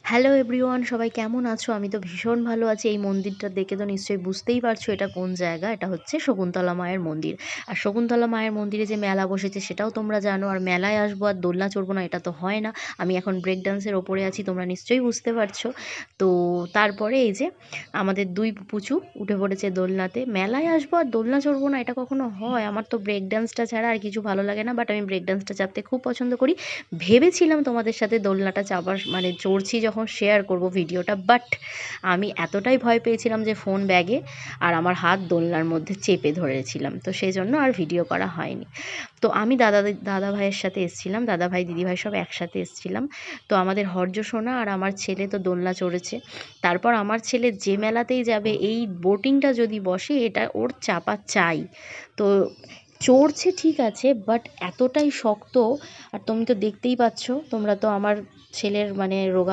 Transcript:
Hello everyone, সবাই কেমন আছো? আমি তো ভীষণ ভালো আছি। এই মন্দিরটা দেখে তো নিশ্চয়ই বুঝতেই পারছো এটা কোন জায়গা। এটা হচ্ছে শকুন্তলা মায়ের মন্দির। আর শকুন্তলা মায়ের মন্দিরে যে মেলা বসেছে সেটাও তোমরা জানো। আর মেলায় আসবো আর দোলনা চড়বো না, এটা তো হয় না। আমি এখন ব্রেক ডান্সের ওপরে আছি, তোমরা নিশ্চয়ই বুঝতে পারছো। তো তারপরে এই যে আমাদের দুই পুচু উঠে পড়েছে দোলনাতে। মেলায় আসবো আর দোলনা চড়বো না, এটা কখনো হয়? আমার তো ব্রেক ডান্সটা ছাড়া আর কিছু ভালো লাগে না, বাট আমি ব্রেক ডান্সটা চাপতে খুব পছন্দ করি। ভেবেছিলাম তোমাদের সাথে দোলনাটা চাপার মানে চড়ছি যখন শেয়ার করব ভিডিওটা, বাট আমি এতটাই ভয় পেয়েছিলাম যে ফোন ব্যাগে আর আমার হাত দোলনার মধ্যে চেপে ধরেছিলাম, তো সেই জন্য আর ভিডিও করা হয়নি। তো আমি দাদা ভাইয়ের সাথে এসেছিলাম, দাদা ভাই দিদি ভাই সব একসাথে এসেছিলাম। তো আমাদের হর্য সোনা আর আমার ছেলে তো দোলনা চড়েছে। তারপর আমার ছেলে যে মেলাতেই যাবে এই বোটিংটা যদি বসে এটা ওর চাপা চাই। তো চড়ছে ঠিক আছে, বাট এতটাই শক্ত। আর তুমি তো দেখতেই পাচ্ছ, তোমরা তো আমার ছেলের মানে রোগা